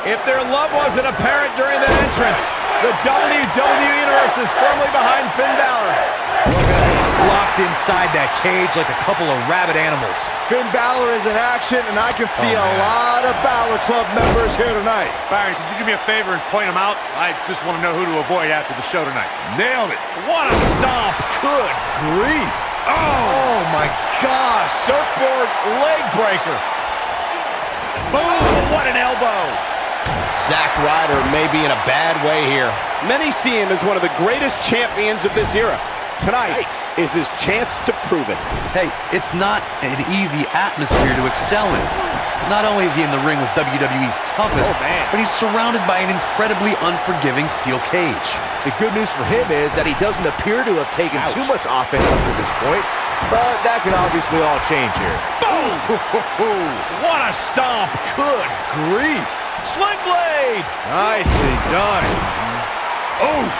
If their love wasn't apparent during the entrance, the WWE Universe is firmly behind Finn Balor. Look at him, locked inside that cage like a couple of rabid animals. Finn Balor is in action, and I can see a lot of Balor Club members here tonight. Byron, could you do me a favor and point them out? I just want to know who to avoid after the show tonight. Nailed it. What a stomp. Good grief. Oh my gosh. Surfboard leg breaker. Boom. What an elbow. Zack Ryder may be in a bad way here. Many see him as one of the greatest champions of this era. Tonight is his chance to prove it. Hey, it's not an easy atmosphere to excel in. Not only is he in the ring with WWE's toughest, but he's surrounded by an incredibly unforgiving steel cage. The good news for him is that he doesn't appear to have taken too much offense up to this point, but that can obviously all change here. Boom! What a stomp! Good grief! Sling blade! Nicely done. Oof!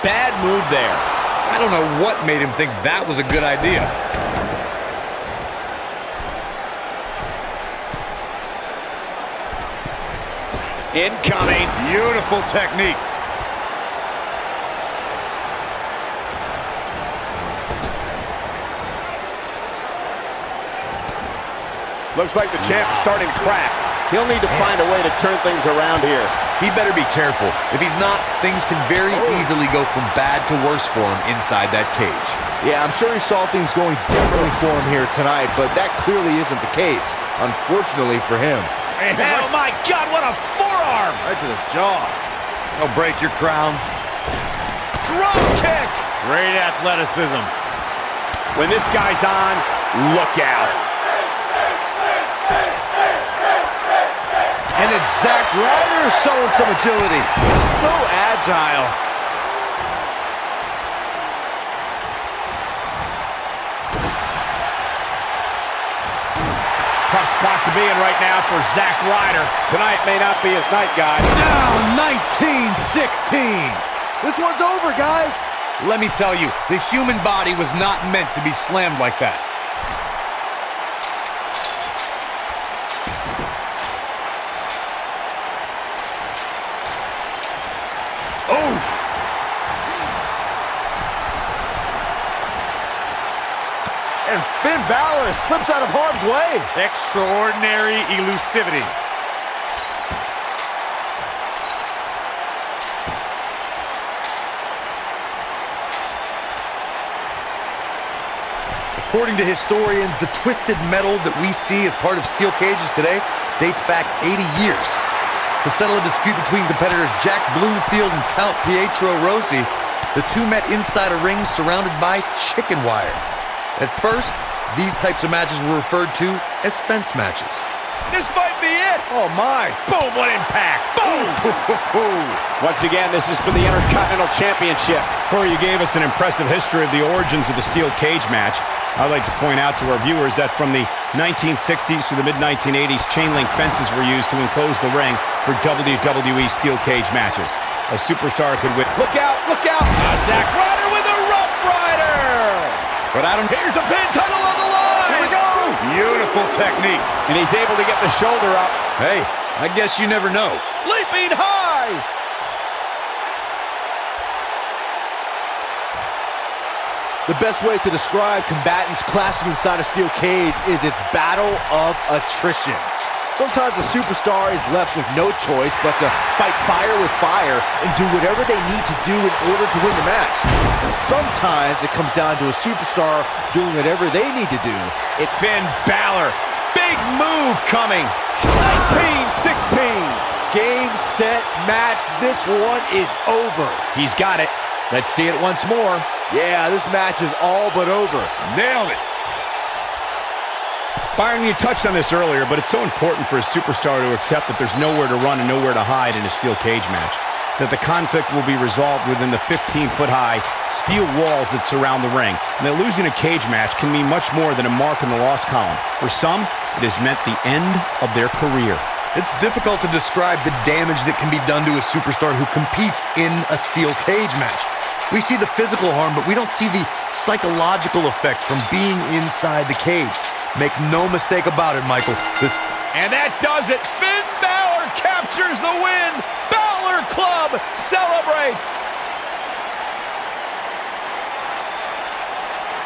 Bad move there. I don't know what made him think that was a good idea. Incoming. Beautiful technique. Looks like the champ is starting to crack. He'll need to find a way to turn things around here. He better be careful. If he's not, things can very easily go from bad to worse for him inside that cage. Yeah, I'm sure he saw things going differently for him here tonight, but that clearly isn't the case, unfortunately for him. Oh my God, what a forearm! Right to the jaw. I'll break your crown. Drop kick! Great athleticism. When this guy's on, look out. And it's Zack Ryder showing some agility. He's so agile. Tough spot to be in right now for Zack Ryder. Tonight may not be his night, guys. Down 19-16. This one's over, guys. Let me tell you, the human body was not meant to be slammed like that. And Finn Balor slips out of harm's way. Extraordinary elusivity. According to historians, the twisted metal that we see as part of steel cages today dates back 80 years. To settle a dispute between competitors Jack Bloomfield and Count Pietro Rossi, the two met inside a ring surrounded by chicken wire. At first, these types of matches were referred to as fence matches. This might be it. Oh, my. Boom, what impact. Boom. Once again, this is for the Intercontinental Championship. Corey, you gave us an impressive history of the origins of the steel cage match. I'd like to point out to our viewers that from the 1960s to the mid-1980s, chain link fences were used to enclose the ring for WWE steel cage matches. A superstar could win. Look out, look out. Zack Ryder with a Rough Rider. But I don't... Here's the pin, title on the line. Here we go. Beautiful technique. And he's able to get the shoulder up. Hey, I guess you never know. Leaping high. The best way to describe combatants clashing inside a steel cage is its battle of attrition. Sometimes a superstar is left with no choice but to fight fire with fire and do whatever they need to do in order to win the match. And sometimes it comes down to a superstar doing whatever they need to do. It's Finn Balor. Big move coming. 19-16. Game, set, match. This one is over. He's got it. Let's see it once more. Yeah, this match is all but over. Nailed it. Byron, you touched on this earlier, but it's so important for a superstar to accept that there's nowhere to run and nowhere to hide in a steel cage match. That the conflict will be resolved within the 15-foot-high steel walls that surround the ring. And that losing a cage match can mean much more than a mark in the loss column. For some, it has meant the end of their career. It's difficult to describe the damage that can be done to a superstar who competes in a steel cage match. We see the physical harm, but we don't see the psychological effects from being inside the cage. Make no mistake about it, Michael. And that does it. Finn Balor captures the win. Balor Club celebrates.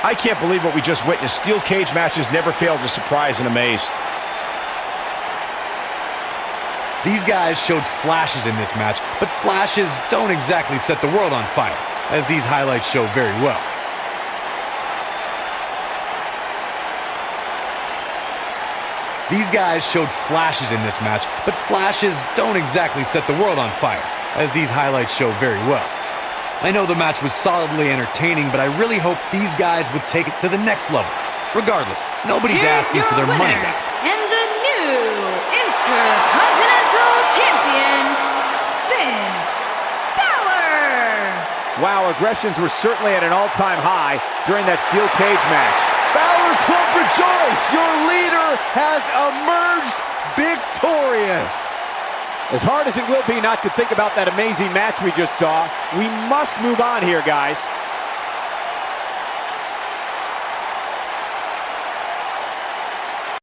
I can't believe what we just witnessed. Steel cage matches never fail to surprise and amaze. These guys showed flashes in this match, but flashes don't exactly set the world on fire, as these highlights show very well. These guys showed flashes in this match, but flashes don't exactly set the world on fire, as these highlights show very well. I know the match was solidly entertaining, but I really hope these guys would take it to the next level. Regardless, nobody's asking for their money back. And the new Intercontinental Champion, Finn Balor. Wow, aggressions were certainly at an all-time high during that steel cage match. Balor Club rejoice! Your leader has emerged victorious! As hard as it will be not to think about that amazing match we just saw, we must move on here, guys.